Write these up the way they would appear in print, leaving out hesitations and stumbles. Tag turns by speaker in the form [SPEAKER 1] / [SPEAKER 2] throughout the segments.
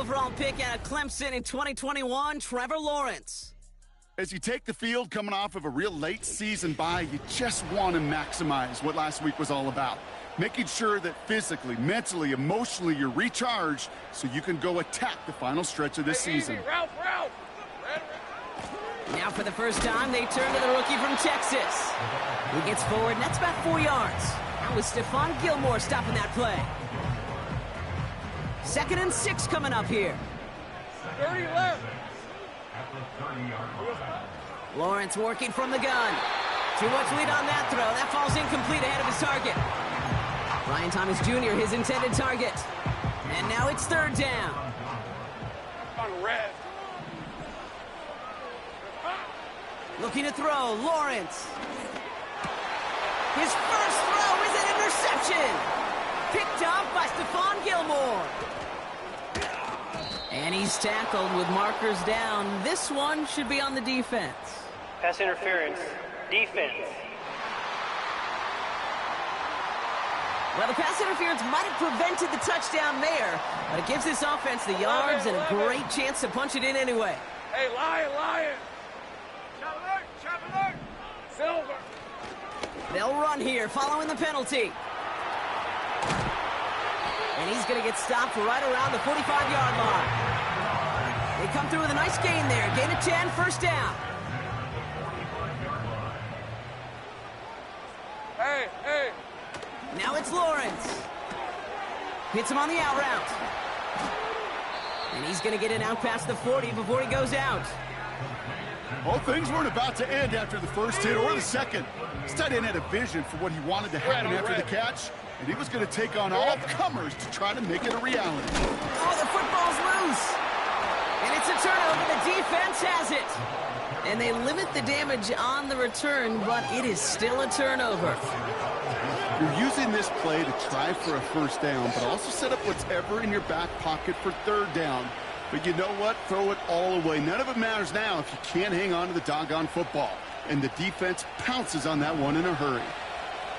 [SPEAKER 1] overall pick out of Clemson in 2021, Trevor Lawrence.
[SPEAKER 2] As you take the field coming off of a real late season bye, you just want to maximize what last week was all about. Making sure that physically, mentally, emotionally you're recharged so you can go attack the final stretch of this season.
[SPEAKER 1] Now for the first time, they turn to the rookie from Texas. He gets forward, and that's about 4 yards. That was Stephon Gilmore stopping that play. 2nd and 6 coming up here.
[SPEAKER 3] 30 left.
[SPEAKER 1] Lawrence working from the gun. Too much lead on that throw. That falls incomplete ahead of his target. Ryan Thomas Jr., his intended target. And now it's 3rd down.
[SPEAKER 3] On red.
[SPEAKER 1] Looking to throw, Lawrence. His first throw is an interception. Picked up by Stephon Gilmore. And he's tackled with markers down. This one should be on the defense.
[SPEAKER 4] Pass interference. Defense.
[SPEAKER 1] Well, the pass interference might have prevented the touchdown there, but it gives this offense the yards and a great chance to punch it in anyway.
[SPEAKER 3] Hey, Lion. Chapman. Silver.
[SPEAKER 1] They'll run here following the penalty. And he's going to get stopped right around the 45-yard line. They come through with a nice gain there. Gain of 10, 1st down.
[SPEAKER 3] Hey.
[SPEAKER 1] Now it's Lawrence. Hits him on the out route. And he's going to get it out past the 40 before he goes out.
[SPEAKER 2] Well, things weren't about to end after the first hit or the second. This tight end had a vision for what he wanted to happen after the catch, and he was going to take on all comers to try to make it a reality.
[SPEAKER 1] Oh, the football's loose. And it's a turnover. The defense has it. And they limit the damage on the return, but it is still a turnover.
[SPEAKER 2] You're using this play to try for a 1st down, but also set up whatever in your back pocket for 3rd down. But you know what? Throw it all away. None of it matters now if you can't hang on to the doggone football. And the defense pounces on that one in a hurry.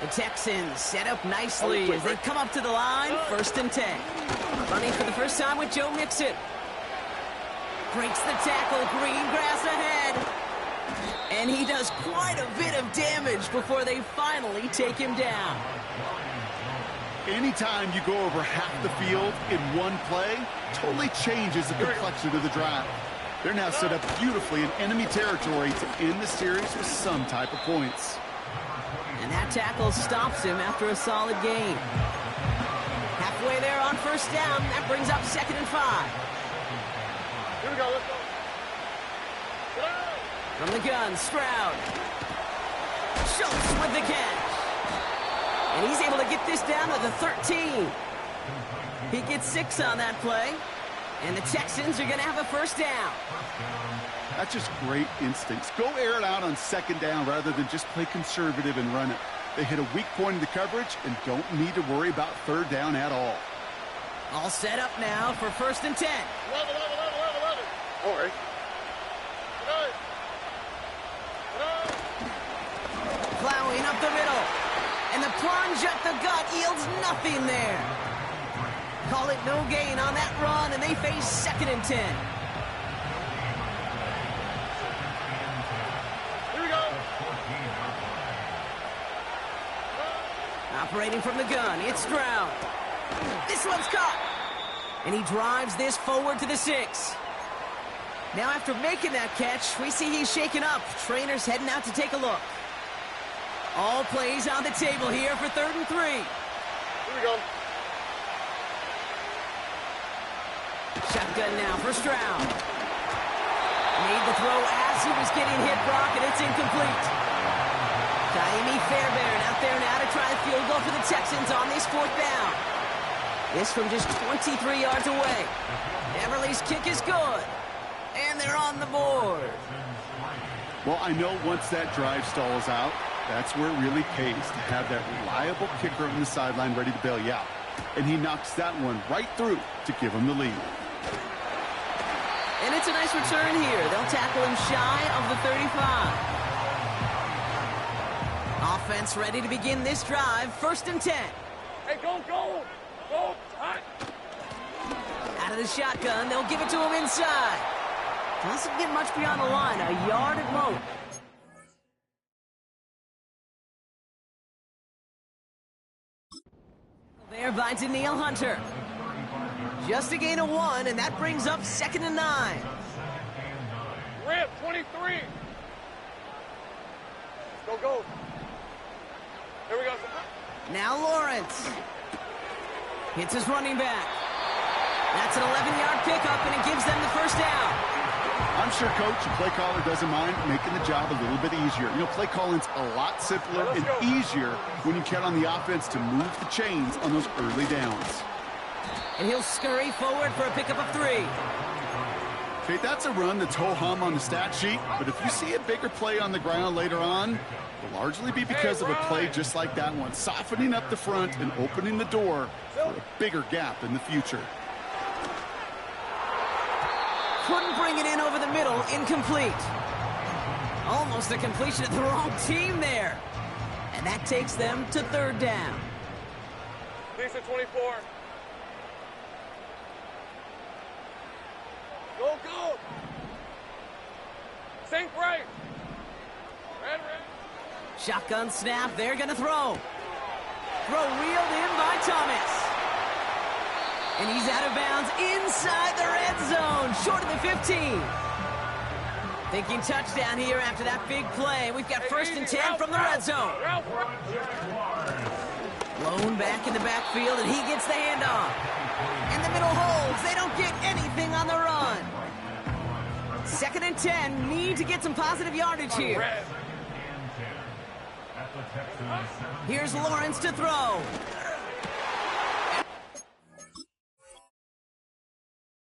[SPEAKER 1] The Texans set up nicely as they come up to the line. 1st and 10. Running for the first time with Joe Mixon. Breaks the tackle. Green grass ahead. And he does quite a bit of damage before they finally take him down.
[SPEAKER 2] Anytime you go over half the field in one play, totally changes the complexion of the drive. They're now set up beautifully in enemy territory to end the series with some type of points.
[SPEAKER 1] And that tackle stops him after a solid gain. Halfway there on 1st down. That brings up 2nd and 5.
[SPEAKER 3] Here we go, let's go.
[SPEAKER 1] From the gun, Stroud. Schultz with the catch. And he's able to get this down to the 13. He gets 6 on that play. And the Texans are going to have a 1st down.
[SPEAKER 2] That's just great instincts. Go air it out on 2nd down rather than just play conservative and run it. They hit a weak point in the coverage and don't need to worry about 3rd down at all.
[SPEAKER 1] All set up now for 1st and 10.
[SPEAKER 3] 11. All right.
[SPEAKER 1] Plowing up the middle. And the plunge up the gut yields nothing there. Call it no gain on that run, and they face 2nd and 10.
[SPEAKER 3] Here we go.
[SPEAKER 1] Operating from the gun, it's Stroud. This one's caught. And he drives this forward to the 6. Now after making that catch, we see he's shaken up. Trainer's heading out to take a look. All plays on the table here for 3rd and 3.
[SPEAKER 3] Here we go.
[SPEAKER 1] Shotgun now for Stroud. Made the throw as he was getting hit, Brock, and it's incomplete. Jaime Fairbairn out there now to try a field goal for the Texans on this 4th down. This from just 23 yards away. Everly's kick is good. And they're on the board.
[SPEAKER 2] Well, I know once that drive stalls out, that's where it really pays to have that reliable kicker on the sideline ready to bail you out. And he knocks that one right through to give him the lead.
[SPEAKER 1] And it's a nice return here. They'll tackle him shy of the 35. Offense ready to begin this drive. 1st and 10.
[SPEAKER 3] Hey, go.
[SPEAKER 1] Out of the shotgun, they'll give it to him inside. Doesn't get much beyond the line, a yard at most. There by Daniil Hunter. Just a gain of 1, and that brings up 2nd and 9.
[SPEAKER 3] Rip, 23. Go, go. Here we go.
[SPEAKER 1] Now Lawrence. Hits his running back. That's an 11-yard pickup, and it gives them the first down.
[SPEAKER 2] I'm sure Coach and play caller doesn't mind making the job a little bit easier. You know, play calling's a lot simpler and easier when you count on the offense to move the chains on those early downs.
[SPEAKER 1] And he'll scurry forward for a pickup of 3.
[SPEAKER 2] Okay, that's a run that's ho-hum on the stat sheet, but if you see a bigger play on the ground later on, it'll largely be because of a play just like that one, softening up the front and opening the door for a bigger gap in the future.
[SPEAKER 1] Couldn't bring it in over the middle, incomplete. Almost a completion of the wrong team there. And that takes them to 3rd down.
[SPEAKER 3] Lisa, 24. Go, go. Sink right. Red.
[SPEAKER 1] Shotgun snap, they're gonna throw. Throw reeled in by Thomas. And he's out of bounds inside the red zone, short of the 15. Thinking touchdown here after that big play. We've got 1st and 10 from the red zone. Blown back in the backfield, and he gets the handoff. And the middle holds. They don't get anything on the run. 2nd and 10. Need to get some positive yardage here. Here's Lawrence to throw.